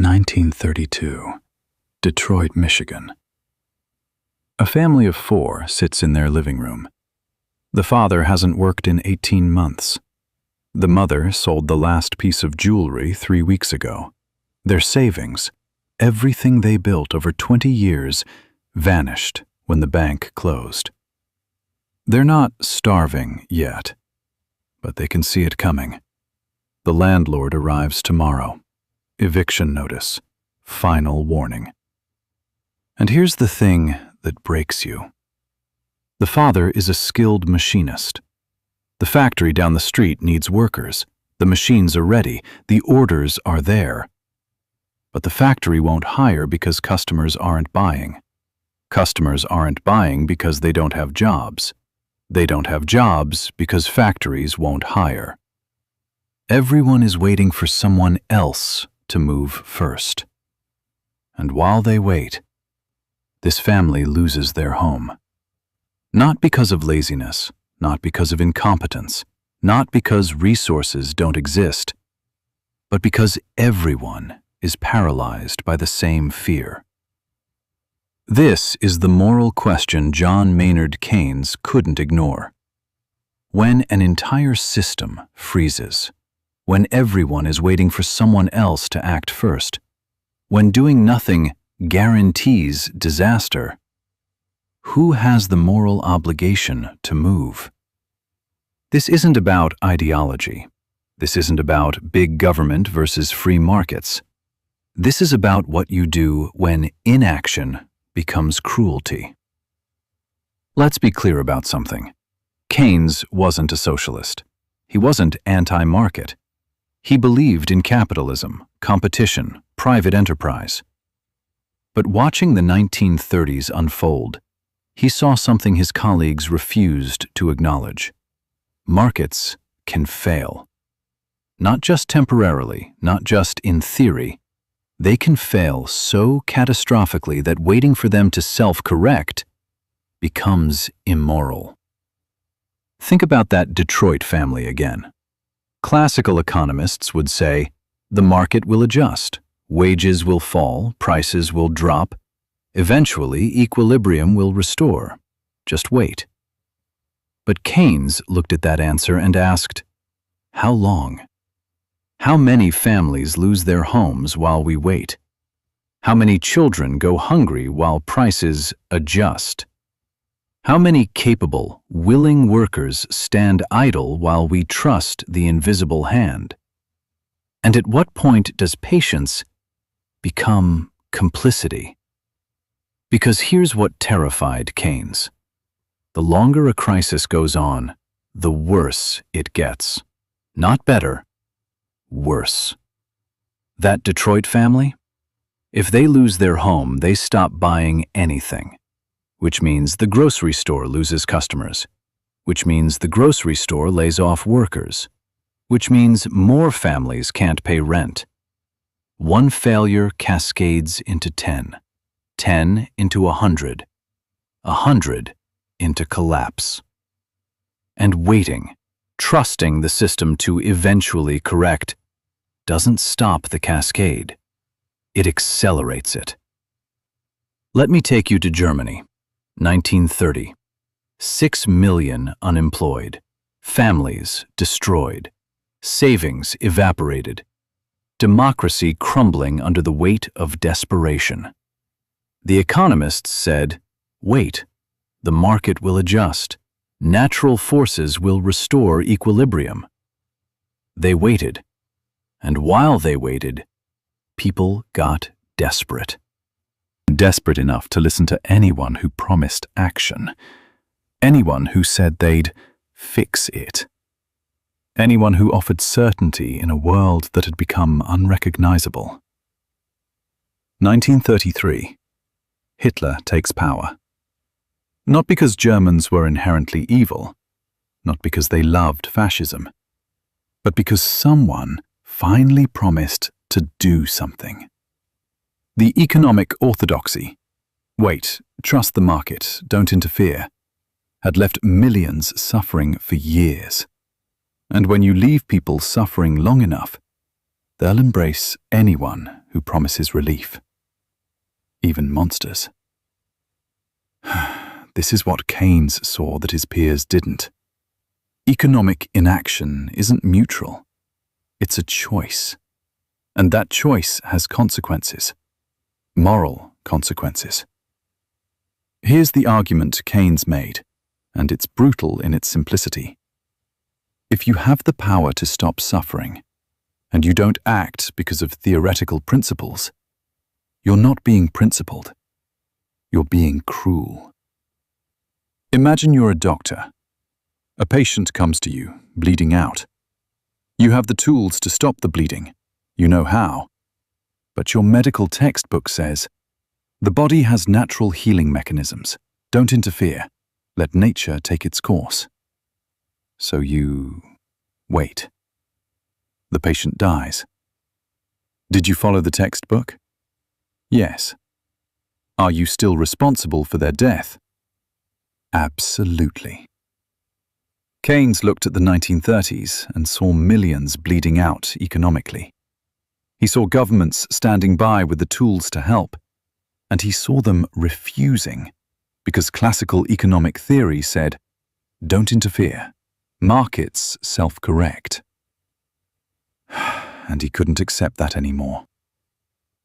1932, Detroit, Michigan. A family of 4 sits in their living room. The father hasn't worked in 18 months. The mother sold the last piece of jewelry 3 weeks ago. Their savings, everything they built over 20 years, vanished when the bank closed. They're not starving yet, but they can see it coming. The landlord arrives tomorrow. Eviction notice. Final warning. And here's the thing that breaks you. The father is a skilled machinist. The factory down the street needs workers. The machines are ready. The orders are there. But the factory won't hire because customers aren't buying. Customers aren't buying because they don't have jobs. They don't have jobs because factories won't hire. Everyone is waiting for someone else to move first. And while they wait, this family loses their home. Not because of laziness, not because of incompetence, not because resources don't exist, but because everyone is paralyzed by the same fear. This is the moral question John Maynard Keynes couldn't ignore. When an entire system freezes, when everyone is waiting for someone else to act first, when doing nothing guarantees disaster, who has the moral obligation to move? This isn't about ideology. This isn't about big government versus free markets. This is about what you do when inaction becomes cruelty. Let's be clear about something. Keynes wasn't a socialist. He wasn't anti-market. He believed in capitalism, competition, private enterprise. But watching the 1930s unfold, he saw something his colleagues refused to acknowledge. Markets can fail. Not just temporarily, not just in theory. They can fail so catastrophically that waiting for them to self-correct becomes immoral. Think about that Detroit family again. Classical economists would say, the market will adjust, wages will fall, prices will drop, eventually equilibrium will restore. Just wait. But Keynes looked at that answer and asked, how long? How many families lose their homes while we wait? How many children go hungry while prices adjust? How many capable, willing workers stand idle while we trust the invisible hand? And at what point does patience become complicity? Because here's what terrified Keynes. The longer a crisis goes on, the worse it gets. Not better, worse. That Detroit family? If they lose their home, they stop buying anything. Which means the grocery store loses customers, which means the grocery store lays off workers, which means more families can't pay rent. One failure cascades into 10, 10 into 100, 100 into collapse. And waiting, trusting the system to eventually correct, doesn't stop the cascade. It accelerates it. Let me take you to Germany. 1930. 6 million unemployed, families destroyed, savings evaporated, democracy crumbling under the weight of desperation. The economists said, wait, the market will adjust, natural forces will restore equilibrium. They waited, and while they waited, people got desperate. Desperate enough to listen to anyone who promised action, anyone who said they'd fix it, anyone who offered certainty in a world that had become unrecognizable. 1933. Hitler takes power. Not because Germans were inherently evil, not because they loved fascism, but because someone finally promised to do something. The economic orthodoxy, wait, trust the market, don't interfere, had left millions suffering for years. And when you leave people suffering long enough, they'll embrace anyone who promises relief. Even monsters. This is what Keynes saw that his peers didn't. Economic inaction isn't neutral. It's a choice. And that choice has consequences. Moral consequences. Here's the argument Keynes made, and it's brutal in its simplicity. If you have the power to stop suffering, and you don't act because of theoretical principles, you're not being principled. You're being cruel. Imagine you're a doctor. A patient comes to you, bleeding out. You have the tools to stop the bleeding. You know how. But your medical textbook says, the body has natural healing mechanisms. Don't interfere. Let nature take its course. So you wait. The patient dies. Did you follow the textbook? Yes. Are you still responsible for their death? Absolutely. Keynes looked at the 1930s and saw millions bleeding out economically. He saw governments standing by with the tools to help, and he saw them refusing because classical economic theory said, don't interfere. Markets self-correct. And he couldn't accept that anymore.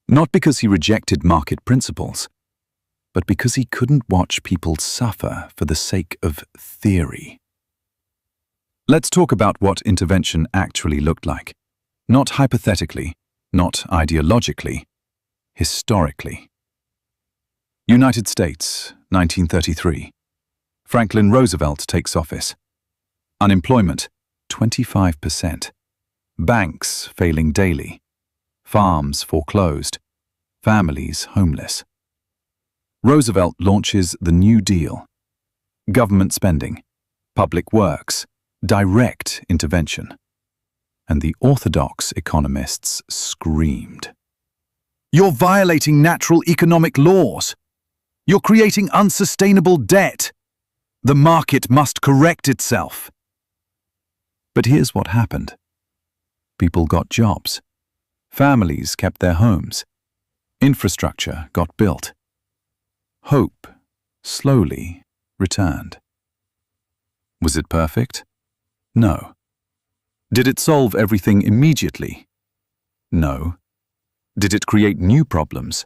Not because he rejected market principles, but because he couldn't watch people suffer for the sake of theory. Let's talk about what intervention actually looked like. Not hypothetically, not ideologically, historically. United States, 1933. Franklin Roosevelt takes office. Unemployment, 25%. Banks failing daily. Farms foreclosed. Families homeless. Roosevelt launches the New Deal. Government spending, public works, direct intervention. And the orthodox economists screamed. You're violating natural economic laws. You're creating unsustainable debt. The market must correct itself. But here's what happened. People got jobs. Families kept their homes. Infrastructure got built. Hope slowly returned. Was it perfect? No. Did it solve everything immediately? No. Did it create new problems?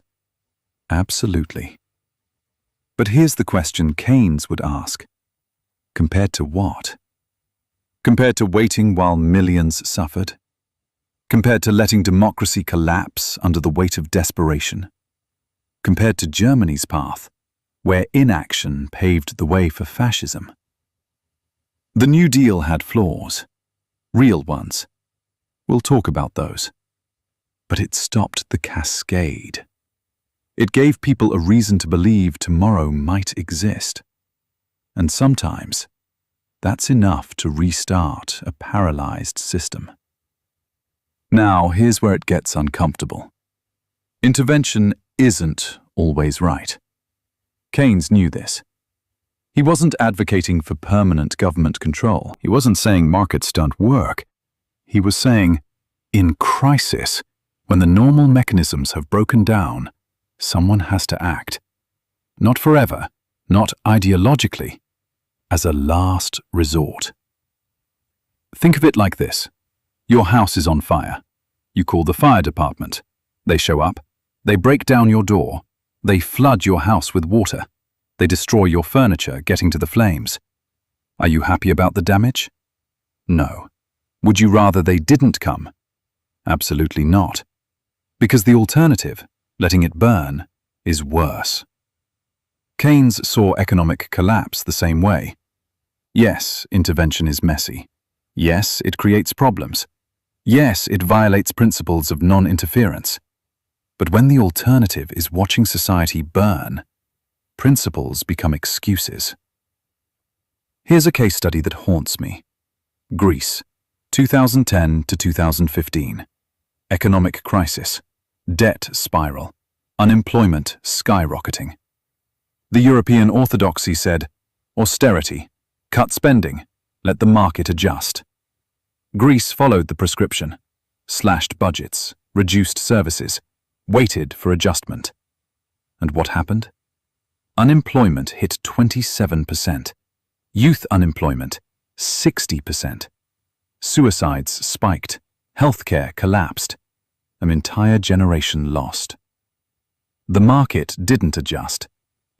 Absolutely. But here's the question Keynes would ask. Compared to what? Compared to waiting while millions suffered? Compared to letting democracy collapse under the weight of desperation? Compared to Germany's path, where inaction paved the way for fascism? The New Deal had flaws, real ones. We'll talk about those. But it stopped the cascade. It gave people a reason to believe tomorrow might exist. And sometimes, that's enough to restart a paralyzed system. Now, here's where it gets uncomfortable. Intervention isn't always right. Keynes knew this. He wasn't advocating for permanent government control. He wasn't saying markets don't work. He was saying, in crisis, when the normal mechanisms have broken down, someone has to act. Not forever, not ideologically, as a last resort. Think of it like this. Your house is on fire. You call the fire department. They show up. They break down your door. They flood your house with water. They destroy your furniture, getting to the flames. Are you happy about the damage? No. Would you rather they didn't come? Absolutely not. Because the alternative, letting it burn, is worse. Keynes saw economic collapse the same way. Yes, intervention is messy. Yes, it creates problems. Yes, it violates principles of non-interference. But when the alternative is watching society burn, principles become excuses. Here's a case study that haunts me. Greece, 2010 to 2015. Economic crisis. Debt spiral. Unemployment skyrocketing. The European orthodoxy said, austerity, cut spending, let the market adjust. Greece followed the prescription. Slashed budgets, reduced services, waited for adjustment. And what happened? Unemployment hit 27%. Youth unemployment, 60%. Suicides spiked. Healthcare collapsed. An entire generation lost. The market didn't adjust.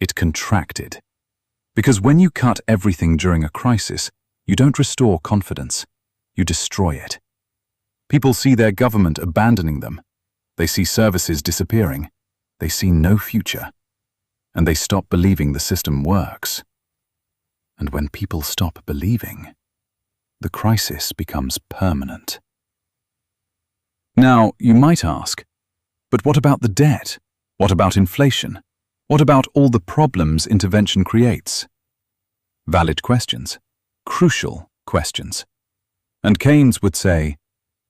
It contracted. Because when you cut everything during a crisis, you don't restore confidence. You destroy it. People see their government abandoning them. They see services disappearing. They see no future. And they stop believing the system works. And when people stop believing, the crisis becomes permanent. Now, you might ask, but what about the debt? What about inflation? What about all the problems intervention creates? Valid questions, crucial questions. And Keynes would say,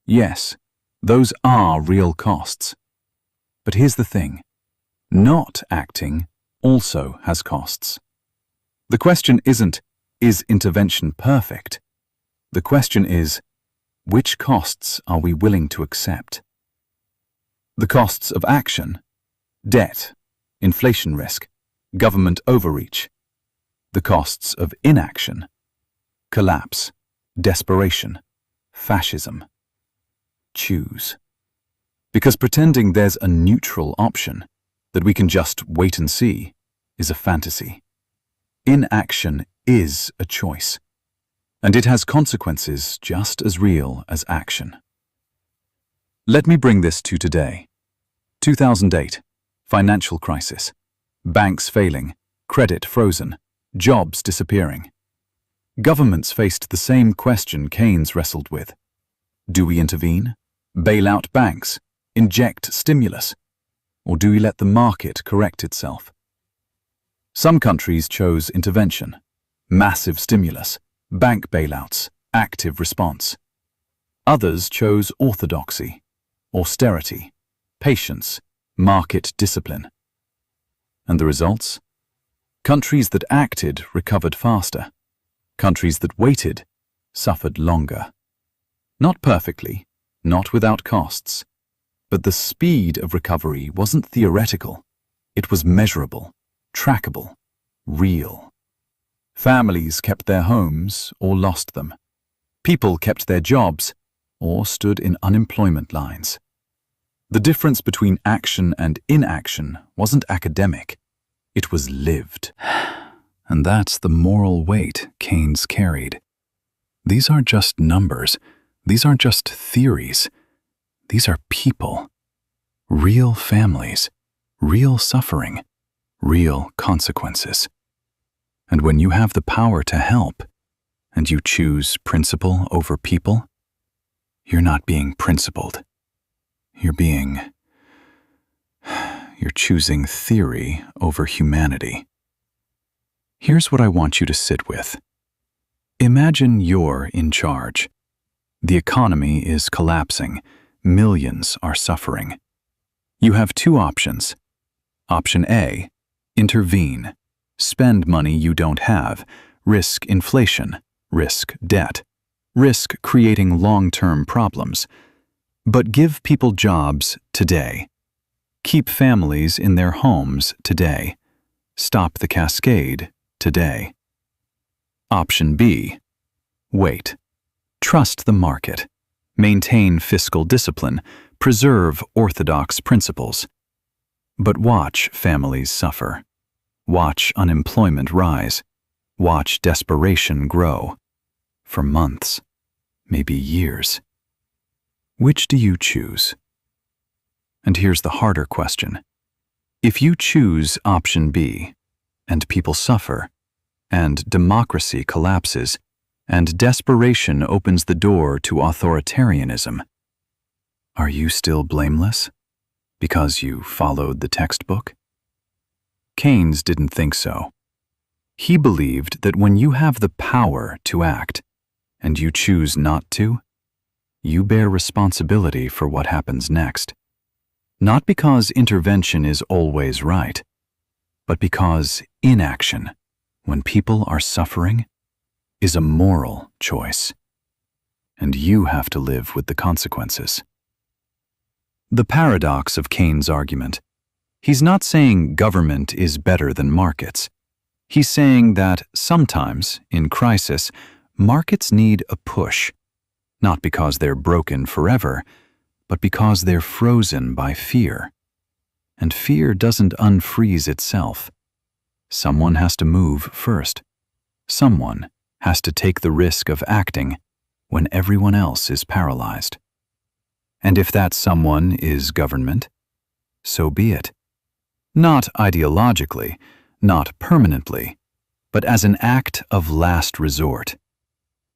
yes, those are real costs. But here's the thing, not acting also has costs. The question isn't, is intervention perfect? The question is, which costs are we willing to accept? The costs of action: debt, inflation risk, government overreach. The costs of inaction: collapse, desperation, fascism. Choose. Because pretending there's a neutral option, that we can just wait and see, is a fantasy. Inaction is a choice, and it has consequences just as real as action. Let me bring this to today. 2008, financial crisis. Banks failing, credit frozen, jobs disappearing. Governments faced the same question Keynes wrestled with. Do we intervene? Bail out banks? Inject stimulus? Or do we let the market correct itself? Some countries chose intervention, massive stimulus, bank bailouts, active response. Others chose orthodoxy, austerity, patience, market discipline. And the results? Countries that acted recovered faster. Countries that waited suffered longer. Not perfectly, not without costs. But the speed of recovery wasn't theoretical. It was measurable, trackable, real. Families kept their homes or lost them. People kept their jobs or stood in unemployment lines. The difference between action and inaction wasn't academic. It was lived. And that's the moral weight Keynes carried. These aren't just numbers. These aren't just theories. These are people. Real families. Real suffering. Real consequences. And when you have the power to help, and you choose principle over people, you're not being principled. You're choosing theory over humanity. Here's what I want you to sit with. Imagine you're in charge. The economy is collapsing. Millions are suffering. You have two options. Option A, intervene. Spend money you don't have. Risk inflation. Risk debt. Risk creating long-term problems. But give people jobs today. Keep families in their homes today. Stop the cascade today. Option B, wait. Trust the market. Maintain fiscal discipline. Preserve orthodox principles. But watch families suffer. Watch unemployment rise. Watch desperation grow. For months, maybe years. Which do you choose? And here's the harder question. If you choose option B, and people suffer, and democracy collapses, and desperation opens the door to authoritarianism, are you still blameless? Because you followed the textbook? Keynes didn't think so. He believed that when you have the power to act, and you choose not to, you bear responsibility for what happens next. Not because intervention is always right, but because inaction, when people are suffering, is a moral choice. And you have to live with the consequences. The paradox of Keynes' argument. He's not saying government is better than markets. He's saying that sometimes, in crisis, markets need a push, not because they're broken forever, but because they're frozen by fear. And fear doesn't unfreeze itself. Someone has to move first. Someone has to take the risk of acting when everyone else is paralyzed. And if that someone is government, so be it. Not ideologically, not permanently, but as an act of last resort.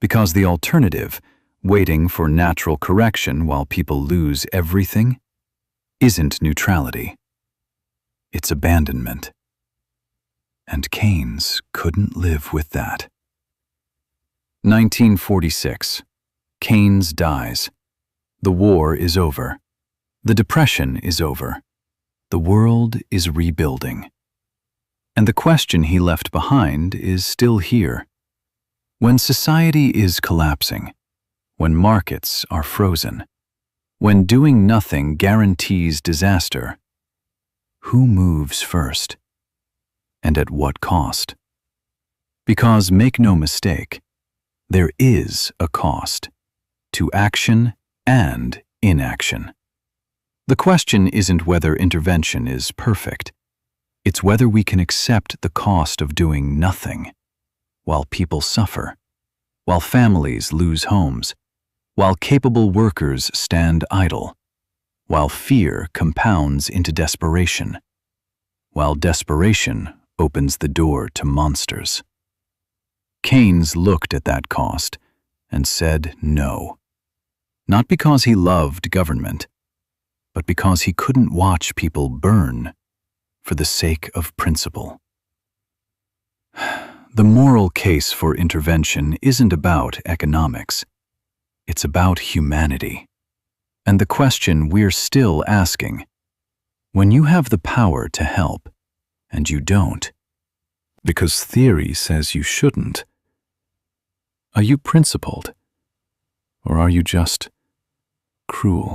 Because the alternative, waiting for natural correction while people lose everything, isn't neutrality. It's abandonment. And Keynes couldn't live with that. 1946. Keynes dies. The war is over. The Depression is over. The world is rebuilding. And the question he left behind is still here. When society is collapsing, when markets are frozen, when doing nothing guarantees disaster, who moves first? And at what cost? Because make no mistake, there is a cost to action and inaction. The question isn't whether intervention is perfect. It's whether we can accept the cost of doing nothing while people suffer, while families lose homes, while capable workers stand idle, while fear compounds into desperation, while desperation opens the door to monsters. Keynes looked at that cost and said no. Not because he loved government, but because he couldn't watch people burn for the sake of principle. The moral case for intervention isn't about economics. It's about humanity. And the question we're still asking, when you have the power to help and you don't, because theory says you shouldn't, are you principled or are you just cruel?